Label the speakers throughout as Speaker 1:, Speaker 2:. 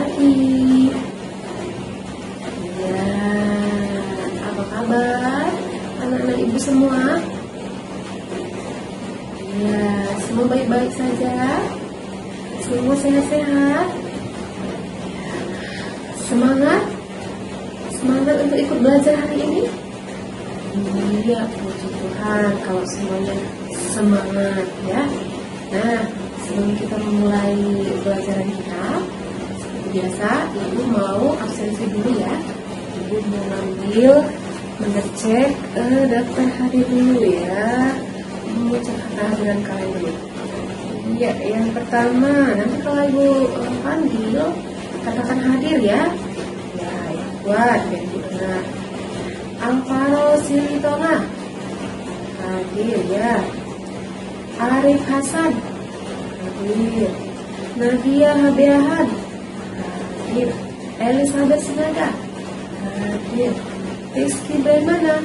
Speaker 1: pagi. Ya, apa kabar anak-anak ibu semua? Ya, semua baik-baik saja. Semua sehat-sehat. Semangat, semangat untuk ikut belajar hari ini. Iya, puji Tuhan kalau semuanya semangat ya. Nah, sebelum kita memulai pelajaran kita, seperti biasa, Ibu mau absensi dulu ya. Ibu mau mengecek daftar hadir dulu ya. Mau cek kehadiran kalian dulu. Iya, yang pertama, nanti kalau Ibu panggil, katakan hadir ya. Ya, yang kuat, yang benar. Alvaro Silitonga hadir ya. Arif Hasan hadir. Nadia Habeahan hadir. Elizabeth Sinaga hadir. Rizky Bremana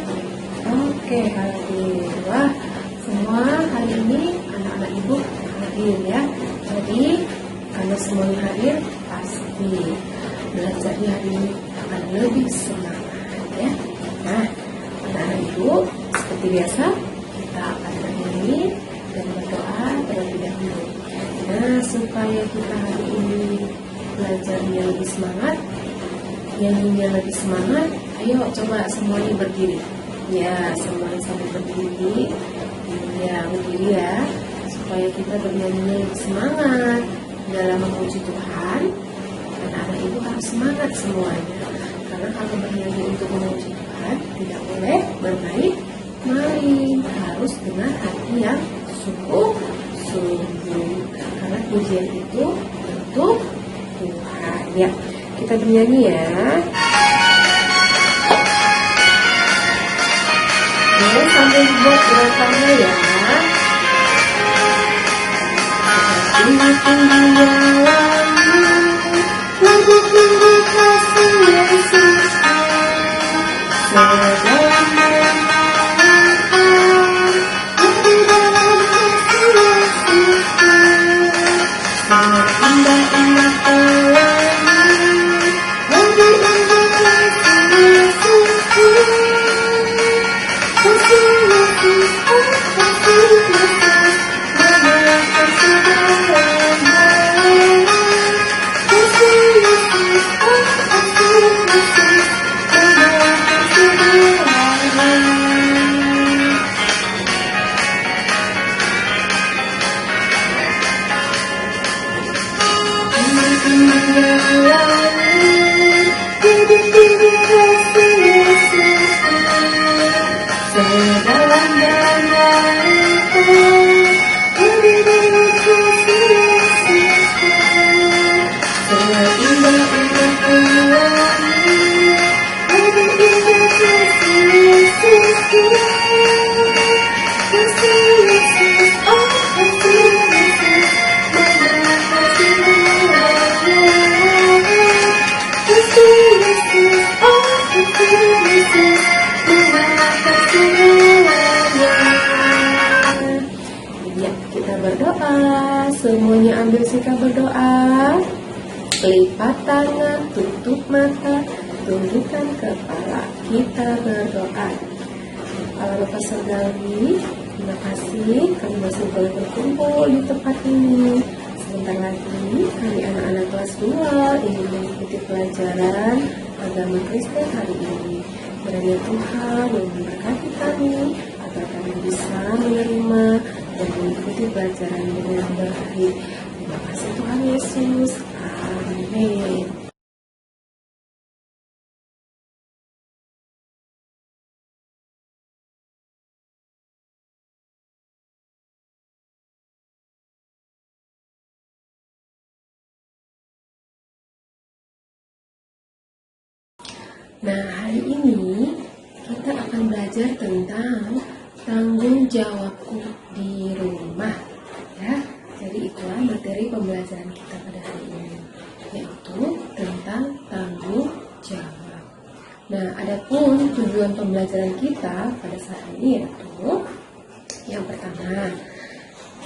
Speaker 1: oke hadir. Wah, semua hari ini anak-anak ibu hadir ya. Jadi kalau semuanya hadir, pasti belajarnya hari ini akan lebih semangat ya. Nah, anak-anak ibu, seperti biasa kita akan bernyanyi dan berdoa terlebih dahulu. Nah, supaya kita hari ini belajarnya lebih semangat, nyanyinya lebih semangat, ayo coba semuanya berdiri. Ya, semuanya sambil berdiri. Ya, berdiri ya, supaya kita bernyanyinya lebih semangat dalam memuji Tuhan. Anak-anak ibu harus semangat semuanya. Karena kalau bernyanyi untuk memuji Tuhan, tidak boleh bermain-main, harus dengan hati yang sungguh-sungguh. Karena pujian itu untuk Tuhan. Ya, kita bernyanyi ya. Boleh sambil buat gerakannya ya. Tinggi-tinggi jalanmu, lebih tinggi kasih Yesus. Sedalam-dalam lebih dalam kasih Yesus. Seindah-indah pelangi, lebih indah kasih Yesus. Kasih Yesus, oh kasih Yesus, menyerahkan segalanya. Kasih Yesus, oh kasih Yesus, menyerahkan segalanya. Tinggi-tinggi langit, tinggi-tinggi kasih Yesus. Sedalam-dalam lautan, lebih dalam kasih Yesus. Seindah-indah pelangi, lebih indah kasih Yesus. Kasih Yesus, oh kasih Yesus, menyerahkan segalanya. Kasih Yesus, oh kasih Yesus, menyerahkan segalanya. Ya, kita berdoa. Semuanya ambil sikap berdoa. Lipat tangan, tutup mata, tundukkan kepala. Kita berdoa. Allah Bapa Surgawi, terima kasih kami masih boleh berkumpul di tempat ini. Sebentar lagi kami anak-anak kelas 2 ingin mengikuti pelajaran agama Kristen hari ini. Kiranya Tuhan yang memberkati kami agar kami bisa menerima dan mengikuti pelajaran dengan baik. Terima kasih Tuhan Yesus. Amin. Nah, hari ini kita akan belajar tentang tanggung jawabku di rumah ya. Jadi itulah materi pembelajaran kita pada hari ini, yaitu tentang tanggung jawab. Nah, adapun tujuan pembelajaran kita pada saat ini yaitu yang pertama,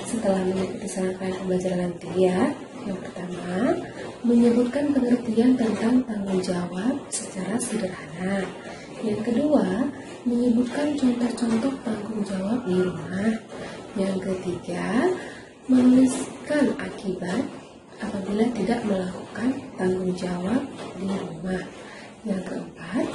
Speaker 1: setelah mengikuti serangkaian pembelajaran nanti ya, yang pertama menyebutkan pengertian tentang tanggung jawab secara sederhana. Yang kedua, menyebutkan contoh-contoh tanggung jawab di rumah. Yang ketiga, menuliskan akibat apabila tidak melakukan tanggung jawab di rumah. Yang keempat,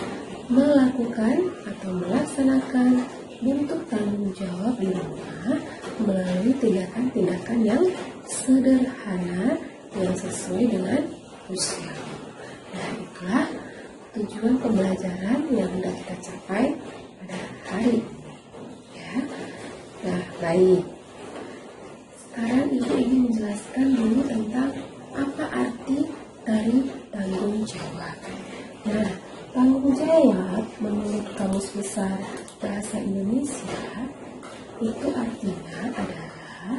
Speaker 1: melakukan atau melaksanakan bentuk tanggung jawab di rumah melalui tindakan-tindakan yang sederhana yang sesuai dengan usia. Nah, itulah tujuan pembelajaran yang hendak kita capai pada hari. Ya. Nah, baik. Sekarang Ibu ingin menjelaskan dulu tentang apa arti dari tanggung jawab. Nah, tanggung jawab menurut Kamus Besar Bahasa Indonesia itu artinya adalah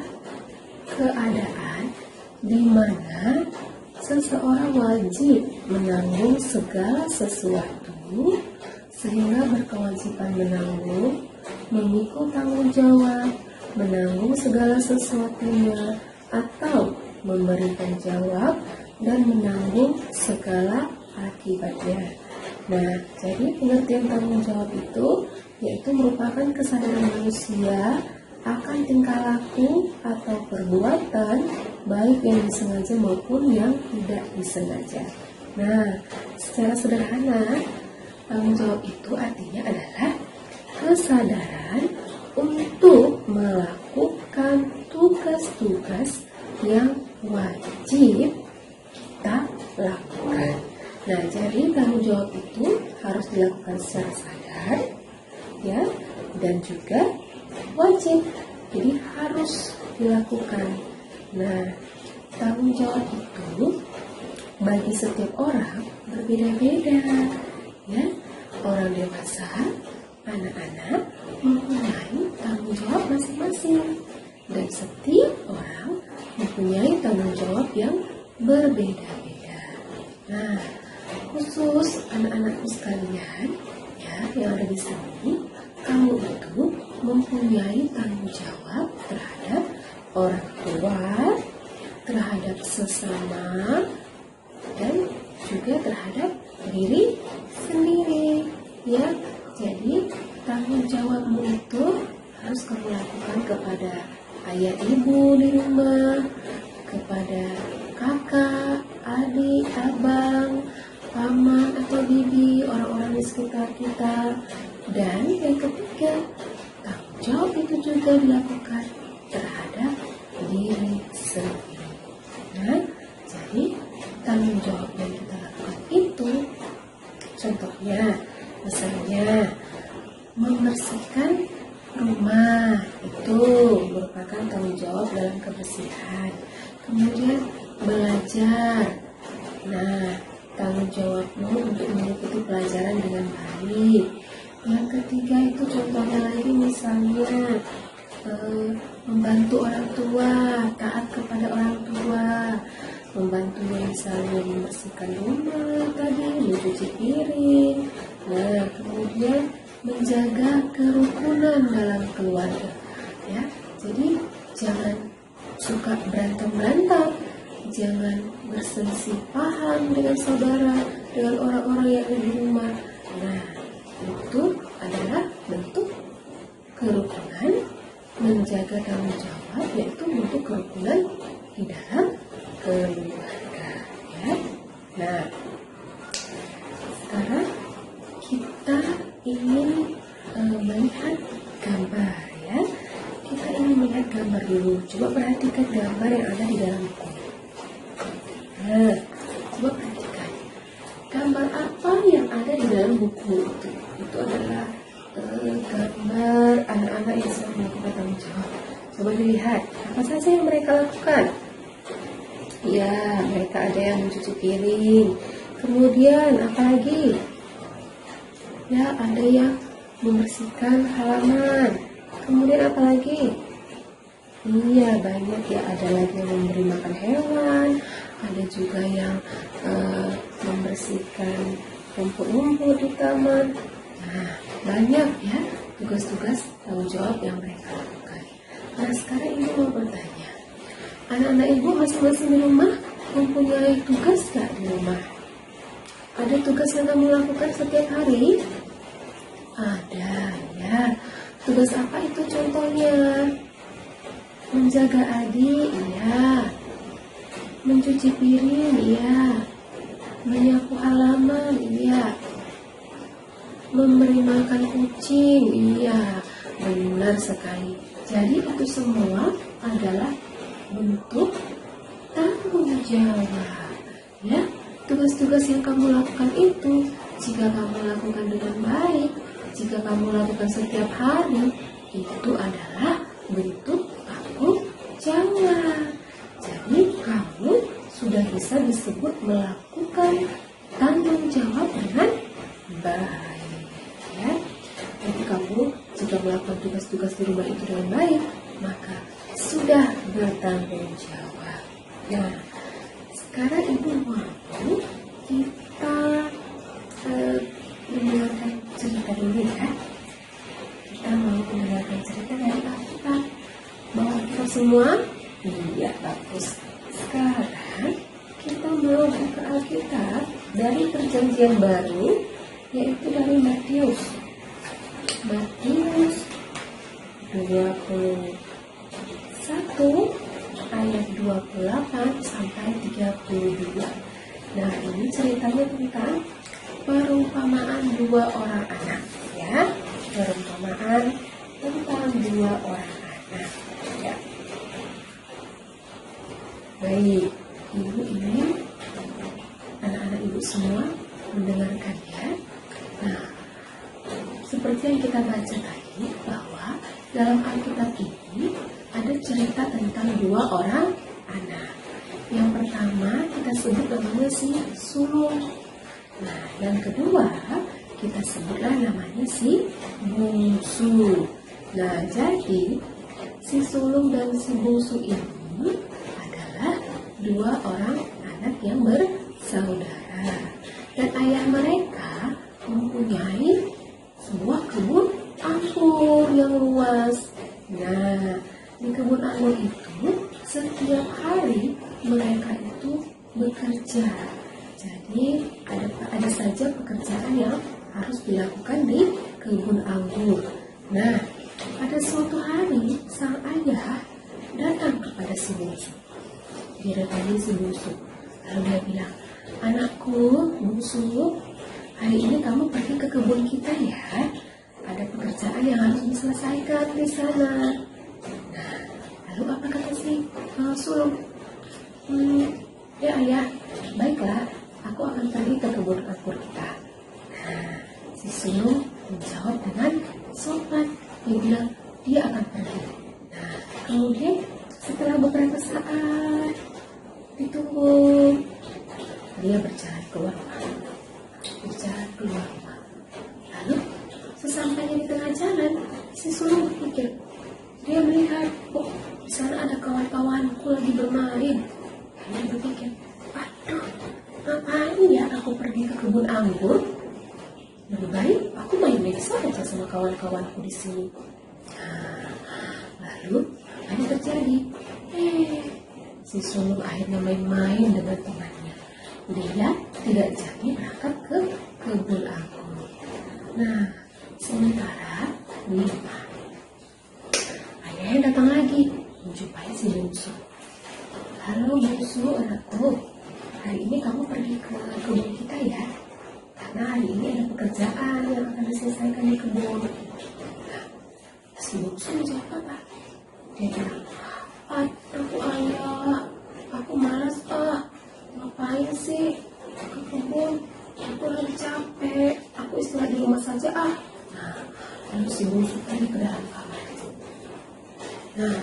Speaker 1: keadaan di mana seseorang wajib menanggung segala sesuatu sehingga berkewajiban menanggung, memikul tanggung jawab, menanggung segala sesuatunya, atau memberikan jawab dan menanggung segala akibatnya. Nah, jadi pengertian tanggung jawab itu yaitu merupakan kesadaran manusia akan tingkah laku atau perbuatan baik yang disengaja maupun yang tidak disengaja. Nah, secara sederhana, tanggung jawab itu artinya adalah kesadaran untuk melakukan tugas-tugas yang wajib kita lakukan. Nah, jadi tanggung jawab itu harus dilakukan secara sadar, ya, dan juga wajib. Jadi harus dilakukan. Nah, tanggung jawab itu bagi setiap orang berbeda-beda, ya. Orang dewasa, anak-anak mempunyai tanggung jawab masing-masing, dan setiap orang mempunyai tanggung jawab yang berbeda-beda. Nah, khusus anak-anakku sekalian, ya, yang ada di sini, kamu itu mempunyai tanggung jawab terhadap orang tua, terhadap sesama, dan juga terhadap diri sendiri, ya. Jadi tanggung jawabmu itu harus kamu lakukan kepada ayah ibu di rumah, kepada kakak, adik, abang, paman atau bibi, orang-orang di sekitar kita. Dan yang ketiga, tanggung jawab itu juga dilakukan terhadap diri sendiri. Nah, jadi tanggung jawab yang kita lakukan itu, contohnya, misalnya membersihkan rumah, itu merupakan tanggung jawab dalam kebersihan. Kemudian belajar. Nah, tanggung jawabmu untuk mengikuti pelajaran dengan baik. Yang ketiga itu contohnya lagi misalnya membantu orang tua, taat kepada orang tua, membantunya misalnya membersihkan rumah tadi, mencuci piring. Nah, kemudian menjaga kerukunan dalam keluarga, ya. Jadi jangan suka berantem-berantem, jangan berselisih paham dengan saudara, dengan orang-orang yang ada di rumah. Nah, itu adalah bentuk kerukunan, menjaga tanggung jawab, yaitu bentuk kerukunan di dalam keluarga, ya. Nah, sekarang kita ingin melihat gambar, ya. Kita ingin melihat gambar dulu. Coba perhatikan gambar yang ada di dalam buku. Nah, coba perhatikan gambar apa yang ada di dalam buku itu. Itu adalah gambar anak-anak yang sedang melakukan tanggung jawab. Coba dilihat apa saja yang mereka lakukan. Ya, mereka ada yang mencuci piring. Kemudian apa lagi? Ya, ada yang membersihkan halaman. Kemudian apa lagi? Iya, banyak ya. Ada lagi yang memberi makan hewan. Ada juga yang membersihkan rumput-rumput di taman. Nah, banyak ya tugas-tugas tanggung jawab yang mereka lakukan. Nah, sekarang ibu mau bertanya, anak-anak ibu masing-masing di rumah mempunyai tugas gak di rumah? Ada tugas yang kamu lakukan setiap hari? Ada, ya. Tugas apa itu contohnya? Menjaga adik, iya. Mencuci piring, iya. Menyapu halaman, iya. Memberi makan kucing, iya. Benar sekali. Jadi itu semua adalah bentuk tanggung jawab. Ya, tugas-tugas yang kamu lakukan itu, jika kamu lakukan dengan baik, jika kamu lakukan setiap hari, itu adalah bentuk tanggung jawab. Jadi kamu sudah bisa disebut melakukan tanggung jawab dengan baik. Ya, jadi kamu jika melakukan tugas-tugas di rumah itu dengan baik, maka sudah bertanggung jawab. Nah, sekarang ibu mau kita mendengarkan cerita dulu ya. Kita mau mendengarkan cerita dari Alkitab. Bawa kita semua? Iya, bagus. Sekarang kita mau buka Alkitab dari Perjanjian Baru, yaitu dari Matius 21 ayat 28 sampai 32. Nah, ini ceritanya tentang perumpamaan dua orang anak, ya. Perumpamaan tentang dua orang anak, ya. Baik, ibu ini anak-anak ibu semua mendengarkan ya. Nah, seperti yang kita baca tadi bahwa dalam Alkitab ini ada cerita tentang dua orang anak. Yang pertama kita sebut namanya si sulung. Nah, yang kedua kita sebutlah namanya si bungsu. Nah, jadi si sulung dan si bungsu ini adalah dua orang anak yang bersaudara. Dan ayah mereka mempunyai sebuah kebun anggur yang luas. Nah, di kebun anggur itu setiap hari mereka itu bekerja. Jadi ada saja pekerjaan yang harus dilakukan di kebun anggur. Nah, pada suatu hari sang ayah datang kepada si bungsu. Dia datangi si bungsu. Lalu dia bilang, "Anakku, bungsu, hari ini kamu pergi ke kebun kita ya. Ada pekerjaan yang harus diselesaikan di sana." Nah, lalu apa kata si sulung? Ya ayah, baiklah, aku akan pergi ke kebun anggur kita. Nah, si sulung menjawab dengan sopan. Dia bilang dia akan pergi. Nah, kemudian setelah beberapa saat ditunggu, dia berjalan keluar rumah. Lalu sesampainya di tengah jalan, si sulung berpikir. Dia melihat, oh, di sana ada kawan-kawanku lagi bermain. Dia berpikir, aduh, ngapain ya aku pergi ke kebun anggur? Lebih baik aku main-main saja sama kawan-kawanku di sini. Nah, lalu apa yang terjadi? Si sulung akhirnya main-main dengan temannya. Dia tidak jadi berangkat ke kebun anggur. Nah, sementara di rumah, ayahnya datang lagi menjumpai si bungsu. "Halo bungsu, anakku, hari ini kamu pergi ke kebun kita ya, karena hari ini ada pekerjaan yang akan diselesaikan di kebun." Nah, si bungsu menjawab apa? Dia bilang, "Aduh ayah, aku malas ngapain sih ke kebun? Aku lagi capek, aku istirahat di rumah saja ah." Nah, lalu si bungsu pergi ke dalam kamar. Nah,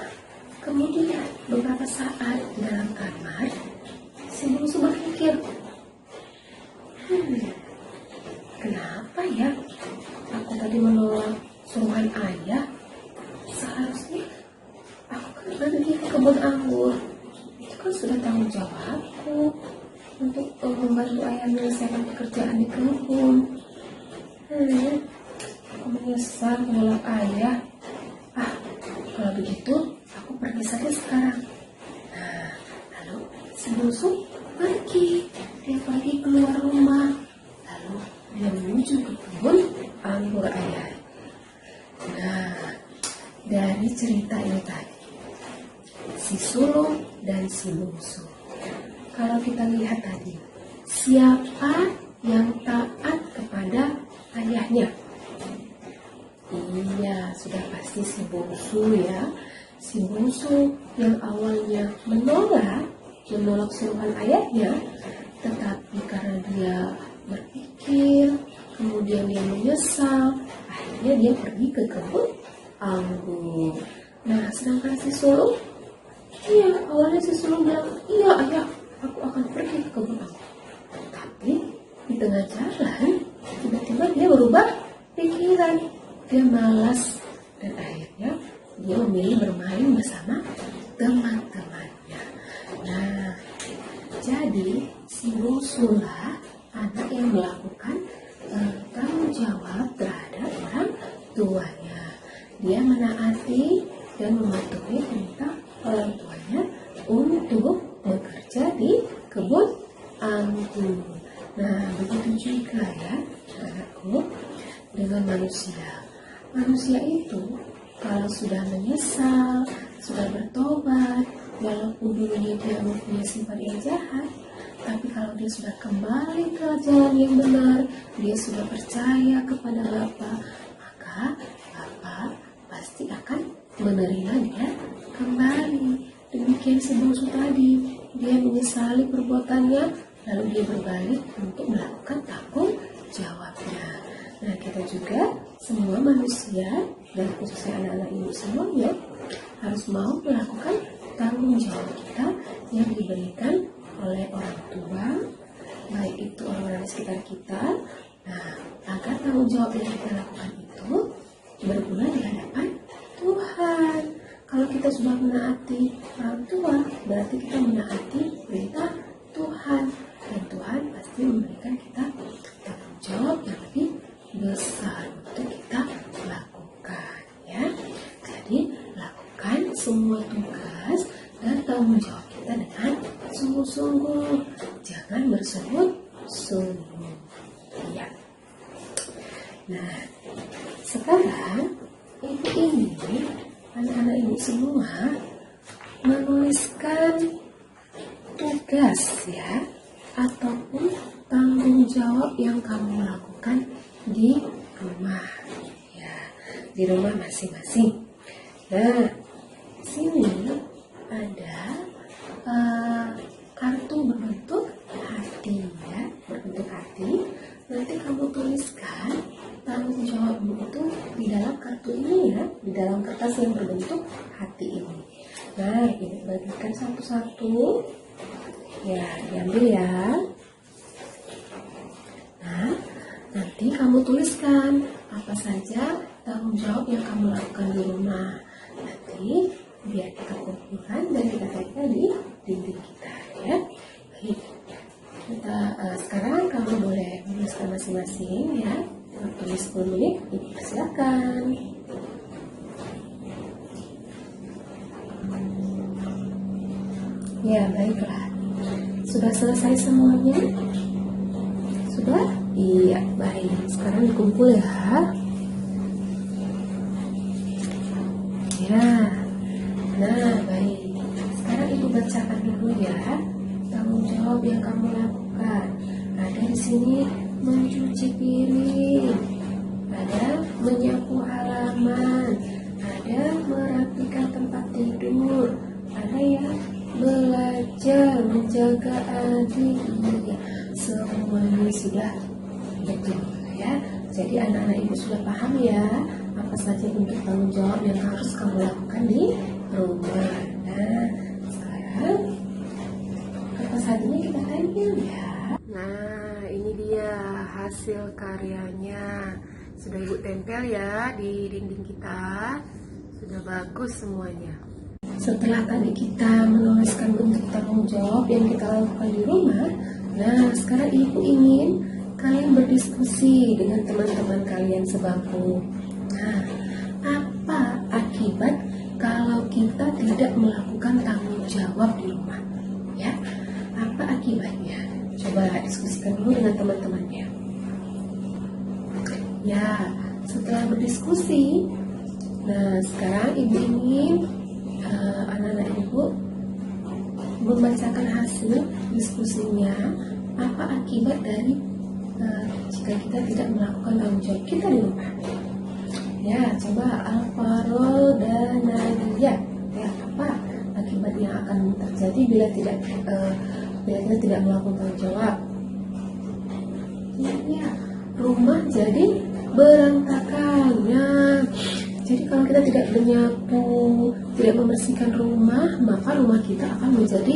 Speaker 1: kemudian beberapa saat di dalam kamar, si bungsu berpikir, kenapa ya aku tadi menolak suruhan ayah? Seharusnya aku kan pergi ke kebun anggur. Itu kan sudah tanggung jawabku untuk membantu ayah menyelesaikan pekerjaan di kebun. Aku menyesal menolak ayah. Kalau begitu, aku pergi saja sekarang. Nah, lalu si bungsu pergi. Dia pergi keluar rumah, lalu dia menuju ke kebun anggur ayah. Nah, dari cerita ini tadi, si sulung dan si bungsu. Kalau kita lihat tadi, siapa yang taat kepada ayahnya? Iya, sudah pasti si bungsu ya. Si bungsu yang awalnya menolak suruhan ayahnya, tetapi karena dia berpikir, kemudian dia menyesal, akhirnya dia pergi ke kebun anggur. Nah, sedangkan si sulung, iya, awalnya si sulung bilang, iya ayah, aku akan pergi ke kebun anggur. Tapi di tengah jalan, tiba-tiba dia berubah pikiran. Dia malas dan akhirnya dia memilih bermain bersama teman-temannya. Nah, jadi si bungsulah anak yang melakukan tanggung jawab terhadap orang tuanya. Dia menaati dan mematuhi perintah orang tuanya untuk bekerja di kebun anggur. Nah, begitu juga ya, anakku, dengan manusia. Manusia itu kalau sudah menyesal, sudah bertobat, walaupun dulunya dia mempunyai sifat yang jahat, tapi kalau dia sudah kembali ke jalan yang benar, dia sudah percaya kepada Bapa, maka Bapa pasti akan menerima dia kembali. Demikian si bungsu tadi, dia menyesali perbuatannya, lalu dia berbalik untuk melakukan tanggung jawabnya. Nah, kita juga semua manusia dan khususnya anak-anak ibu semuanya harus mau melakukan tanggung jawab kita yang diberikan oleh orang tua, baik itu orang-orang di sekitar kita. Nah, agar tanggung jawab yang kita lakukan itu berguna di hadapan Tuhan. Kalau kita sudah menaati orang tua, berarti kita menaati perintah Tuhan, dan Tuhan pasti memberikan kita tanggung jawab yang lebih besar untuk kita lakukan ya. Jadi lakukan semua tugas dan tanggung jawab kita dengan sungguh-sungguh, jangan bersungut-sungut ya. Nah, sekarang ibu ini, anak-anak ibu semua menuliskan tugas ya, ataupun tanggung jawab yang kamu lakukan di rumah ya, di rumah masing-masing. Nah, sini ada kartu berbentuk hati ya, berbentuk hati. Nanti kamu tuliskan tanggung jawabmu itu di dalam kartu ini ya, di dalam kertas yang berbentuk hati ini. Nah, ini bagikan satu-satu ya, diambil ya. Nah, nanti kamu tuliskan apa saja tanggung jawab yang kamu lakukan di rumah. Nanti biar kita kumpulkan dan kita tempel di dinding kita ya. Baik, kita sekarang kamu boleh menuliskan masing-masing ya. Tulis 10 menit, silakan. Ya, baiklah. Sudah selesai semuanya? Sudah? Iya, baik. Sekarang dikumpul ya. Ya. Nah, baik. Sekarang ibu bacakan dulu ya tanggung jawab yang kamu lakukan. Ada di sini mencuci piring, ada menyapu halaman, ada merapikan tempat tidur, ada yang belajar, menjaga adik. Semuanya sudah betul ya. Jadi anak-anak ibu sudah paham ya apa saja bentuk tanggung jawab yang harus kamu lakukan di rumah. Nah, sekarang kertas hatinya kita tempel ya. Nah, ini dia hasil karyanya. Sudah ibu tempel ya di dinding kita. Sudah bagus semuanya. Setelah tadi kita menuliskan bentuk tanggung jawab yang kita lakukan di rumah, nah sekarang ibu ingin kalian berdiskusi dengan teman-teman kalian sebangku. Nah, apa akibat kalau kita tidak melakukan tanggung jawab di rumah? Ya, Apa akibatnya? Coba diskusikan dulu dengan teman-temannya. Ya, setelah berdiskusi, nah sekarang ibu ingin anak-anak ibu membacakan hasil diskusinya. Apa akibat dari jika kita tidak melakukan tanggung jawab kita di rumah? Ya, coba Alvaro dan Nadia. Ya, apa akibat yang akan terjadi bila kita tidak melakukan tanggung jawab? Ya, rumah jadi berantakan. Ya, jadi kalau kita tidak menyapu, tidak membersihkan rumah, maka rumah kita akan menjadi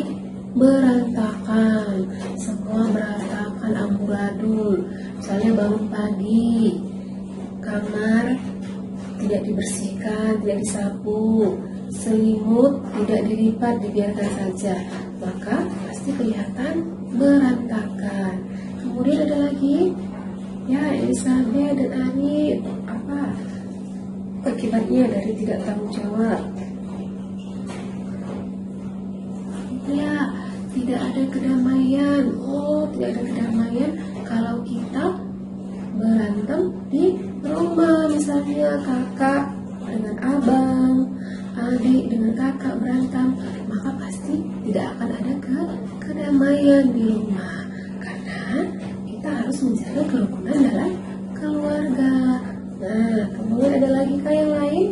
Speaker 1: berantakan. Semua berantakan, amburadul. Misalnya bangun pagi, kamar tidak dibersihkan, tidak disapu, selimut tidak dilipat, dibiarkan saja, maka pasti kelihatan berantakan. Kemudian ada lagi, ya Elizabeth dan Ari, apa akibatnya dari tidak tanggung jawab? Ya, tidak ada kedamaian. Oh, tidak ada kedamaian kalau kita berantem di rumah. Misalnya kakak dengan abang, adik dengan kakak berantem, maka pasti tidak akan ada kedamaian di rumah, karena kita harus menjaga kerukunan dalam keluarga. Nah, kemudian ada lagi yang lain.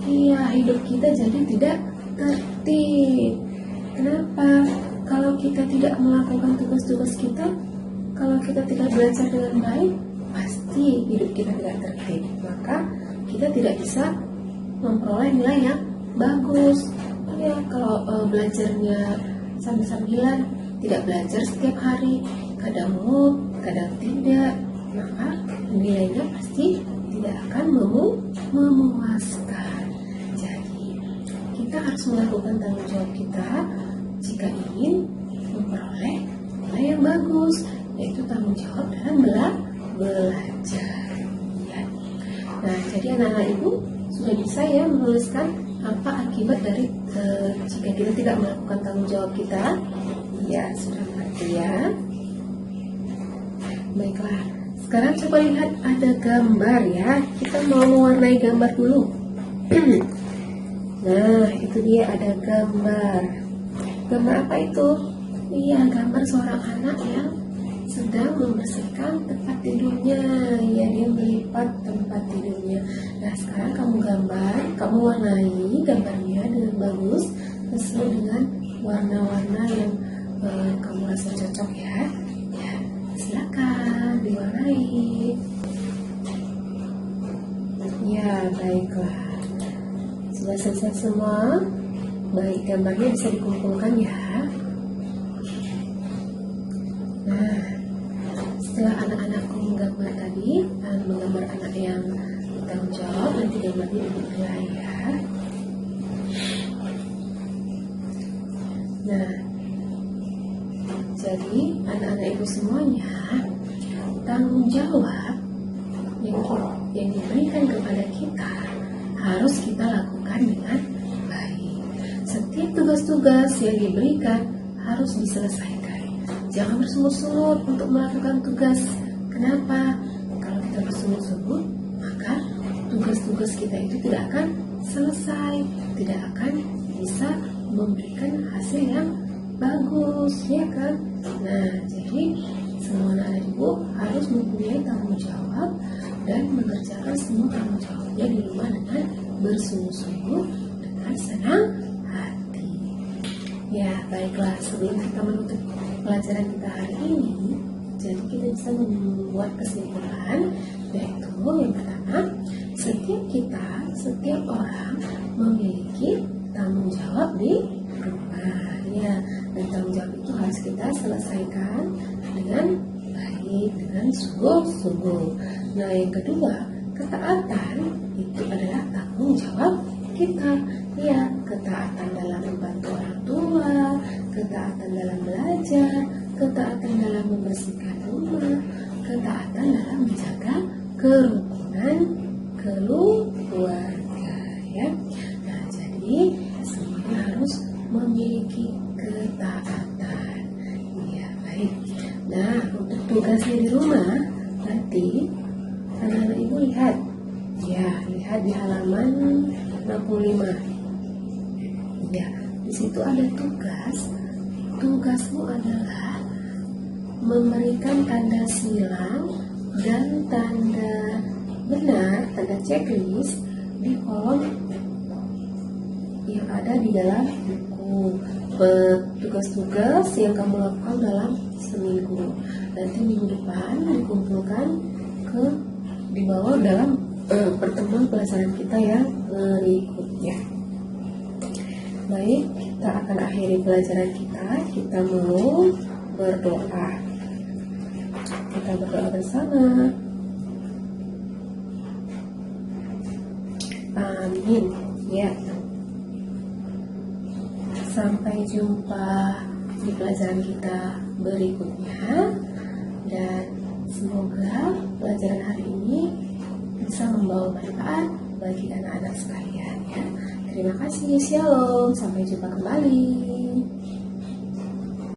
Speaker 1: Iya, hidup kita jadi tidak tertib. Kenapa? Kalau kita tidak melakukan tugas-tugas kita, kalau kita tidak belajar dengan baik, pasti hidup kita tidak tertib. Maka kita tidak bisa memperoleh nilai yang bagus. Ya, kalau belajarnya sambil-sambilan, tidak belajar setiap hari, kadang mood, kadang tidak, maka nilainya pasti tidak akan memuaskan. Jadi kita harus melakukan tanggung jawab kita jika ingin memperoleh nilai yang bagus, yaitu tanggung jawab dalam belajar. Ya. Nah, jadi anak-anak ibu sudah bisa ya menuliskan apa akibat dari jika kita tidak melakukan tanggung jawab kita. Ya, sudah mengerti ya. Baiklah, sekarang coba lihat ada gambar ya. Kita mau mewarnai gambar dulu. Nah, itu dia ada gambar. Gambar apa itu? Iya, gambar seorang anak yang sedang membersihkan tempat tidurnya. Ya, dia melipat tempat tidurnya. Nah, sekarang kamu warnai gambarnya dengan bagus sesuai dengan warna-warna yang kamu rasa cocok ya. Ya, silakan diwarnai. Ya, baiklah. Sudah selesai semua. Baik, gambarnya bisa dikumpulkan ya. Nah, setelah anak-anakku menggambar tadi, menggambar anak yang bertanggung jawab, nanti gambarnya diberikan ya. Nah, jadi anak-anak ibu semuanya, tanggung jawab yang diberikan kepada kita harus kita lakukan dengan baik. Setiap tugas-tugas yang diberikan harus diselesaikan. Jangan bersungut-sungut untuk melakukan tugas. Kenapa? Kalau kita bersungut-sungut, maka tugas-tugas kita itu tidak akan selesai, tidak akan bisa memberikan hasil yang bagus, ya kan? Nah, jadi semua anak ibu harus mempunyai tanggung jawab dan mengerjakan semua tanggung jawabnya di rumah dengan bersungguh-sungguh, dengan senang hati. Ya, baiklah, sebelum kita menutup pelajaran kita hari ini, jadi kita bisa membuat kesimpulan, yaitu yang pertama, setiap orang memiliki tanggung jawab di rumah. Ya, dan tanggung jawab itu harus kita selesaikan dengan baik, dengan sungguh-sungguh. Nah, yang kedua, ketaatan itu adalah tanggung jawab kita. Ya, ketaatan dalam membantu orang tua, ketaatan dalam belajar, ketaatan dalam membersihkan rumah, ketaatan dalam menjaga kerukunan keluarga, ya. Nah, jadi semuanya harus memiliki Baik. Nah, untuk tugasnya di rumah, nanti anak-anak ibu lihat. Ya, lihat di halaman 65. Ya, di situ ada tugas. Tugasmu adalah memberikan tanda silang dan tanda benar, tanda checklist di kolom yang ada di dalam buku. Tugas-tugas yang kamu lakukan dalam seminggu. Nanti minggu depan dikumpulkan dibawa dalam pertemuan pelajaran kita yang berikutnya. Baik, kita akan akhiri pelajaran kita. Kita mau berdoa. Kita berdoa bersama. Amin. Ya. Sampai jumpa di pelajaran kita berikutnya, dan semoga pelajaran hari ini bisa membawa manfaat bagi anak-anak sekalian ya. Terima kasih, shalom, sampai jumpa kembali.